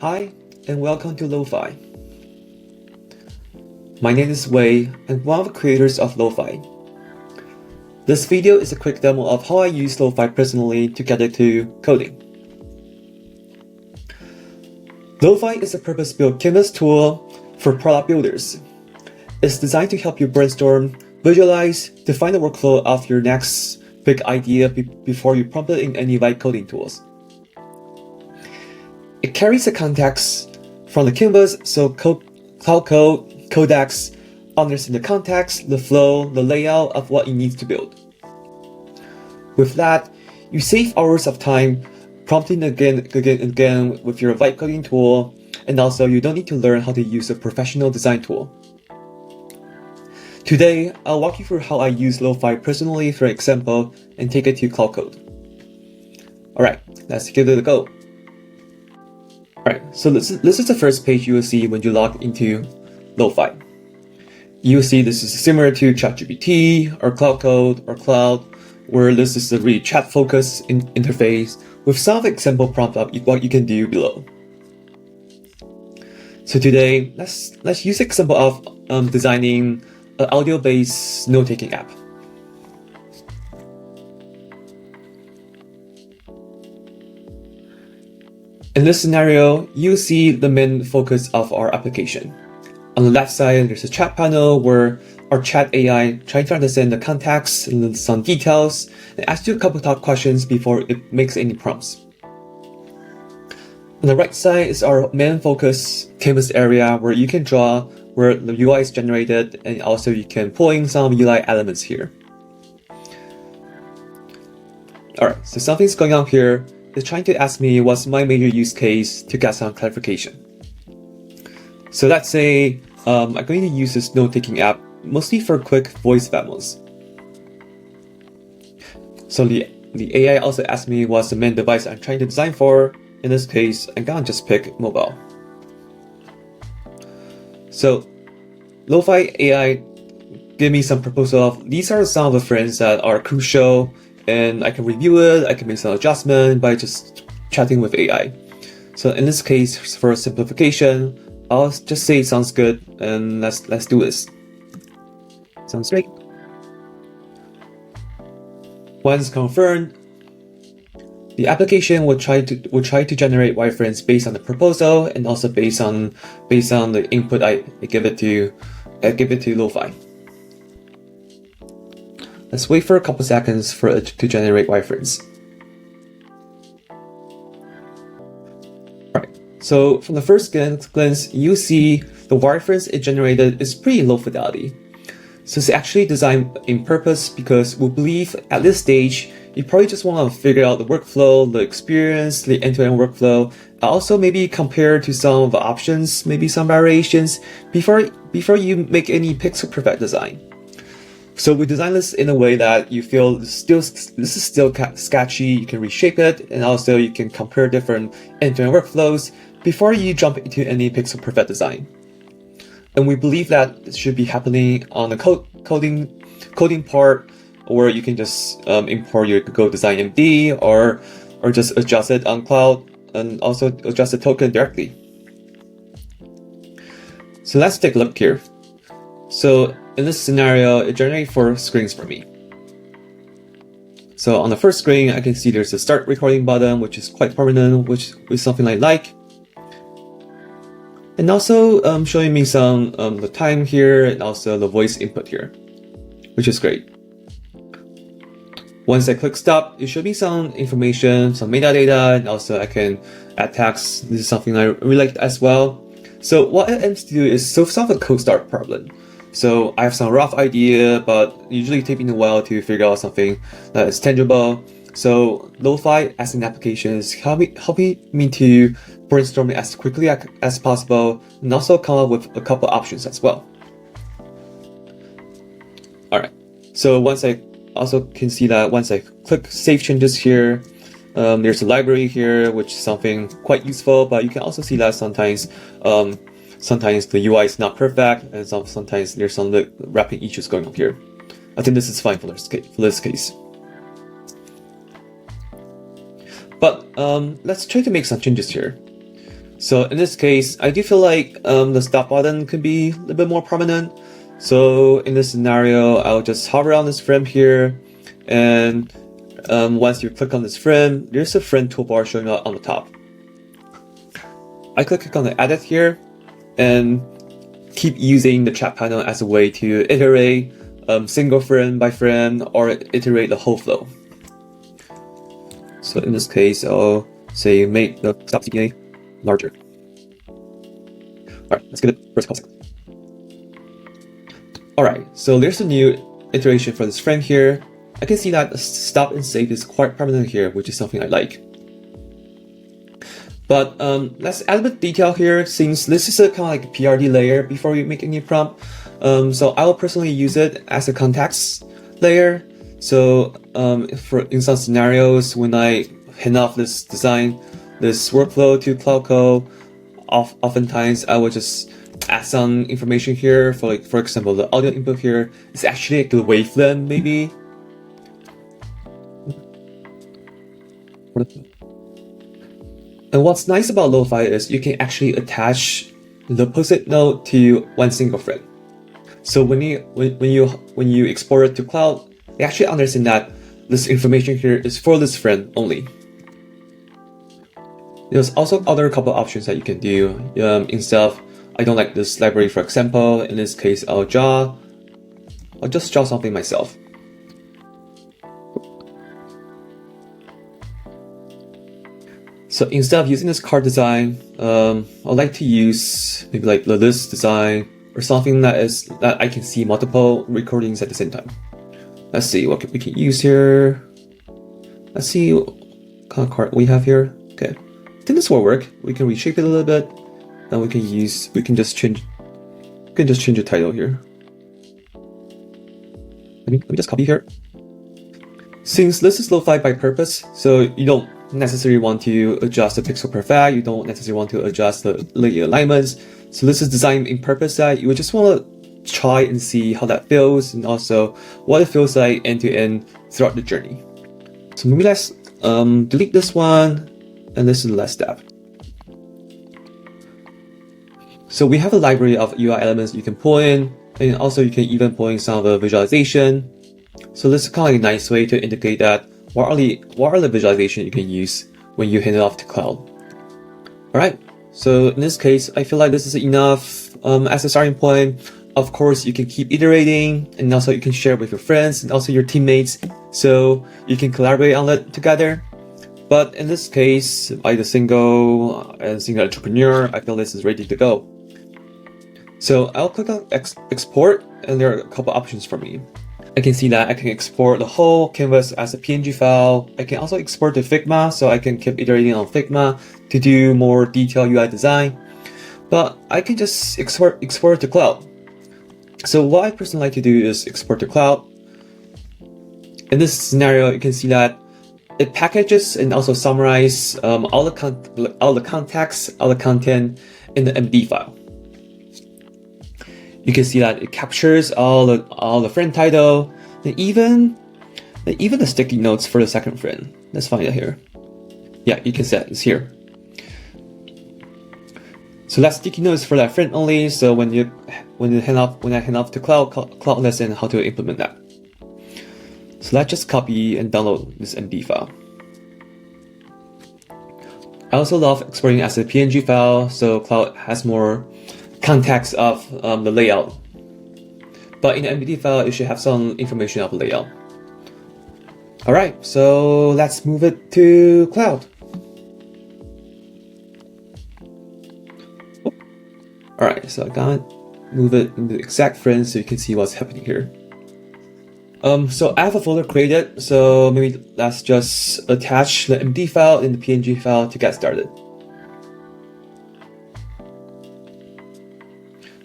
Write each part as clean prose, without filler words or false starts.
Hi, and welcome to Lofi. My name is Wei, and one of the creators of Lofi. This video is a quick demo of how I use Lofi personally to get into coding. Lofi is a purpose-built canvas tool for product builders. It's designed to help you brainstorm, visualize, define the workflow of your next big idea before you prompt it in any vibe coding tools. It carries the context from the canvas, so Claude Code, Codex understand the context, the flow, the layout of what it needs to build. With that, you save hours of time prompting again with your vibe coding tool, and also you don't need to learn how to use a professional design tool. Today, I'll walk you through how I use Lofi personally for example and take it to Claude Code. Alright, let's give it a go. Alright, so this is the first page you will see when you log into Lofi. You will see this is similar to ChatGPT or Claude Code or Cloud, where this is a really chat-focused interface with some example prompt of what you can do below. So today, let's use example of designing an audio-based note-taking app. In this scenario, you see the main focus of our application. On the left side, there's a chat panel where our chat AI trying to understand the context and some details and ask you a couple of questions before it makes any prompts. On the right side is our main focus canvas area where you can draw where the UI is generated, and also you can pull in some UI elements here. Alright, so something's going on here. It's trying to ask me what's my major use case to get some clarification. So let's say I'm going to use this note-taking app mostly for quick voice memos. So the AI also asked me what's the main device I'm trying to design for. In this case, I'm gonna just pick mobile. So Lofi AI gave me some proposal of these are some of the frames that are crucial, and I can review it, I can make some adjustment by just chatting with AI. So in this case, for simplification, I'll just say it sounds good, and let's do this. Sounds great. Once confirmed, the application will try to generate wireframes based on the proposal and also based on the input I give it to Lofi. Let's wait for a couple seconds for it to generate wireframes. Alright, so from the first glance, you see the wireframes it generated is pretty low fidelity. So it's actually designed in purpose because we believe at this stage, you probably just want to figure out the workflow, the experience, the end-to-end workflow, also maybe compare to some of the options, maybe some variations before you make any pixel perfect design. So we designed this in a way that you feel this is still sketchy, you can reshape it, and also you can compare different end-to-end workflows before you jump into any pixel perfect design. And we believe that it should be happening on the coding part, or you can just import your Go Design MD or just adjust it on Cloud and also adjust the token directly. So let's take a look here. So in this scenario, it generates 4 screens for me. So on the first screen, I can see there's a start recording button, which is quite prominent, which is something I like. And also showing me some the time here and also the voice input here, which is great. Once I click stop, it should be some information, some metadata, and also I can add text. This is something I really like as well. So what it aims to do is solve a code start problem. So I have some rough idea, but usually taking a while to figure out something that is tangible. So Lofi as an application is helping me to brainstorm it as quickly as possible and also come up with a couple options as well. Alright, so once I also can see that once I click save changes here, there's a library here, which is something quite useful, but you can also see that sometimes the UI is not perfect, and sometimes there's some wrapping issues going on here. I think this is fine for this case. But let's try to make some changes here. So in this case, I do feel like the stop button could be a little bit more prominent. So in this scenario, I'll just hover on this frame here, and once you click on this frame, there's a frame toolbar showing up on the top. I click on the edit here, and keep using the chat panel as a way to iterate single frame by frame or iterate the whole flow. So in this case, I'll say make the stop CPA larger. Alright, let's give it first concept. Alright, so there's a new iteration for this frame here. I can see that the stop and save is quite prominent here, which is something I like. But let's add a bit of detail here, since this is a kind of like PRD layer before you make a new prompt. So I will personally use it as a context layer. So in some scenarios, when I hand off this design, this workflow to Claude Code, oftentimes I will just add some information here. For example, the audio input here is actually like the waveform maybe. And what's nice about Lofi is you can actually attach the post-it note to one single frame. So when you export it to Cloud, they actually understand that this information here is for this frame only. There's also other couple options that you can do. Instead of, I don't like this library, for example, in this case, I'll just draw something myself. So instead of using this card design, I'd like to use maybe like the list design or something that I can see multiple recordings at the same time. Let's see what we can use here. Let's see what kind of card we have here. Okay, I think this will work. We can reshape it a little bit, and we can just change the title here. Let me just copy here. Since this is Lofi by purpose, so you don't necessarily want to adjust the pixel perfect, you don't necessarily want to adjust the layer alignments. So this is designed in purpose that you would just want to try and see how that feels, and also what it feels like end to end throughout the journey. So maybe let's delete this one, and this is the last step. So we have a library of UI elements you can pull in, and also you can even pull in some of the visualization. So this is kind of like a nice way to indicate that what are the visualization you can use when you hand it off to Cloud. Alright, so in this case, I feel like this is enough as a starting point. Of course, you can keep iterating, and also you can share with your friends and also your teammates, so you can collaborate on it together. But in this case, by the single entrepreneur, I feel this is ready to go. So I'll click on export, and there are a couple options for me. I can see that I can export the whole canvas as a PNG file. I can also export to Figma, so I can keep iterating on Figma to do more detailed UI design. But I can just export to Cloud. So what I personally like to do is export to Cloud. In this scenario, you can see that it packages and also summarizes all the context, all the content in the MD file. You can see that it captures all the frame title, and even the sticky notes for the second frame. Let's find it here. Yeah, you can see it's here. So that sticky note is for that frame only. So when I hand off to Cloud understands how to implement that. So let's just copy and download this MD file. I also love exporting as a PNG file, so Cloud has more context of the layout. But in the MD file, it should have some information of the layout. Alright, so let's move it to Cloud. Alright, so I gotta move it in the exact frame so you can see what's happening here. So I have a folder created, so maybe let's just attach the MD file and the PNG file to get started.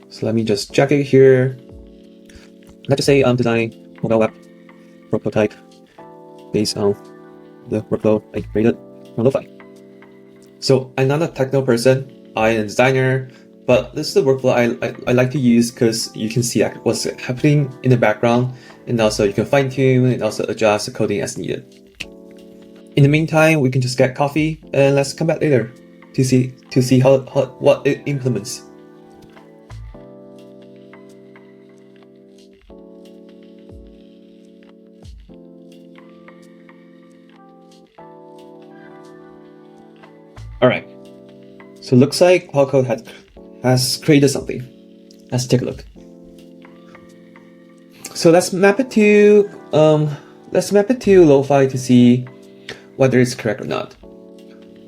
So let me just check it here. Let's just say design mobile web prototype based on the workflow I created on Lofi. So I'm not a technical person, I am a designer, but this is the workflow I like to use because you can see what's happening in the background, and also you can fine tune and also adjust the coding as needed. In the meantime, we can just get coffee and let's come back later. to see how what it implements. All right, so it looks like Claude Code has created something. Let's take a look. So let's map it to Lofi to see whether it's correct or not.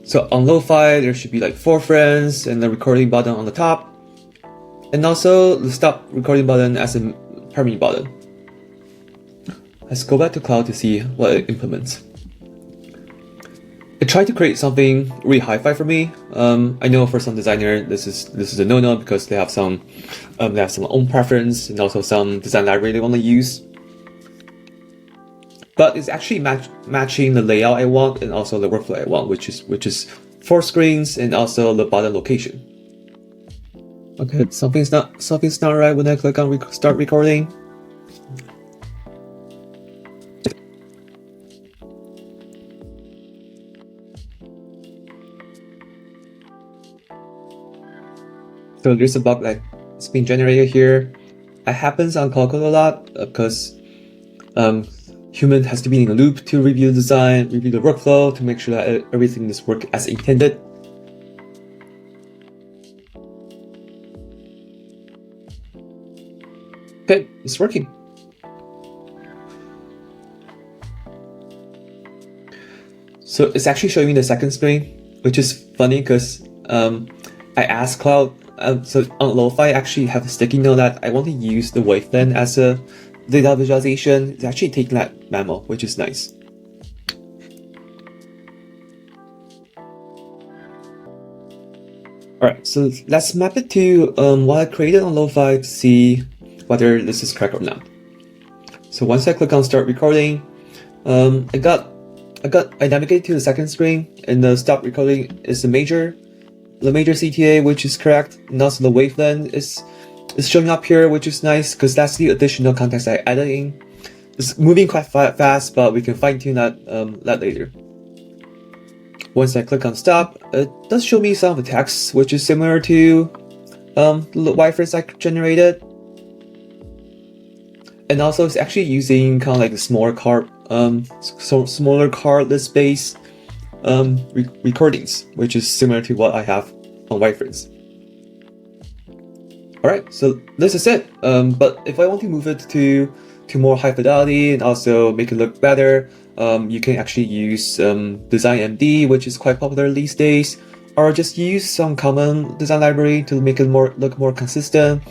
So on Lofi, there should be like 4 friends and the recording button on the top, and also the stop recording button as a permanent button. Let's go back to Claude to see what it implements. It tried to create something really hi-fi for me. I know for some designer this is a no-no because they have some own preference and also some design library they want to use. But it's actually matching the layout I want and also the workflow I want, which is 4 screens and also the button location. Okay, something's not right when I click on start recording. So there's a bug that's being generated here. It happens on Claude Code a lot because human has to be in a loop to review the design, review the workflow to make sure that everything is working as intended. Okay, it's working. So it's actually showing me the second screen, which is funny because I asked Claude. So on Lofi, I actually have a sticky note that I want to use the wavelet as a data visualization. It's actually taking that memo, which is nice. Alright, so let's map it to what I created on Lofi to see whether this is correct or not. So once I click on start recording, I navigate to the second screen, and the stop recording is the major CTA, which is correct, and also the wavelet is showing up here, which is nice because that's the additional context I added in. It's moving quite fast, but we can fine tune that later. Once I click on stop, it does show me some of the text, which is similar to the wireframes I generated, and also it's actually using kind of like the smaller card list based recordings, which is similar to what I have on wireframes. Alright, so this is it. But if I want to move it to more high fidelity and also make it look better, you can actually use Design MD, which is quite popular these days, or just use some common design library to make it look more consistent,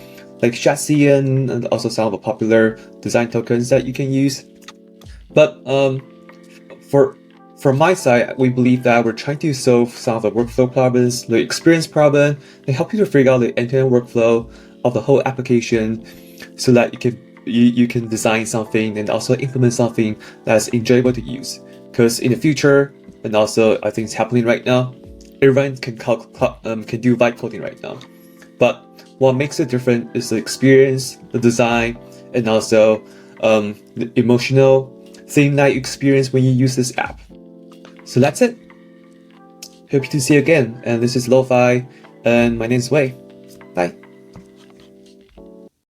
like chassis and also some of the popular design tokens that you can use. But from my side, we believe that we're trying to solve some of the workflow problems, the experience problem, and help you to figure out the end-to-end workflow of the whole application, so that you can design something and also implement something that's enjoyable to use. Because in the future, and also I think it's happening right now, everyone can do vibe coding right now. But what makes it different is the experience, the design, and also the emotional thing that you experience when you use this app. So that's it. Hope to see you again. And this is Lofi, and my name is Wei. Bye.